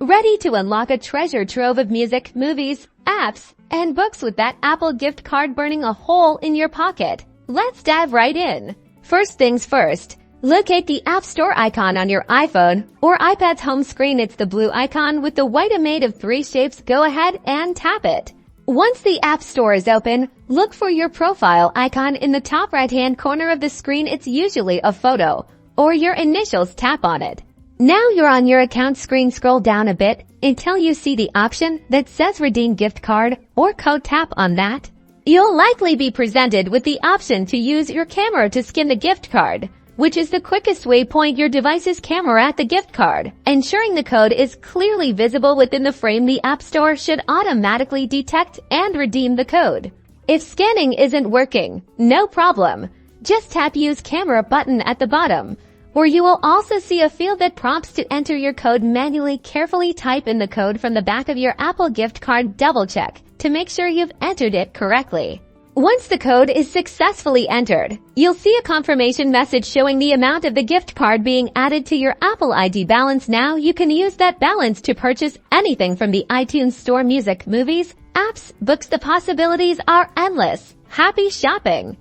Ready to unlock a treasure trove of music, movies, apps, and books with that Apple gift card burning a hole in your pocket? Let's dive right in. First things first, locate the App Store icon on your iPhone or iPad's home screen. It's the blue icon with the white made of 3 shapes. Go ahead and tap it. Once the App Store is open, look for your profile icon in the top right-hand corner of the screen. It's usually a photo or your initials. Tap on it. Now you're on your account screen. Scroll down a bit until you see the option that says Redeem Gift Card or Code. Tap on that. You'll likely be presented with the option to use your camera to scan the gift card, which is the quickest way. Point your device's camera at the gift card, ensuring the code is clearly visible within the frame. The App Store should automatically detect and redeem the code. If scanning isn't working, no problem. Just tap Use Camera button at the bottom, where you will also see a field that prompts to enter your code manually. Carefully type in the code from the back of your Apple gift card. Double check to make sure you've entered it correctly. Once the code is successfully entered, you'll see a confirmation message showing the amount of the gift card being added to your Apple ID balance. Now you can use that balance to purchase anything from the iTunes Store: music, movies, apps, books. The possibilities are endless. Happy shopping!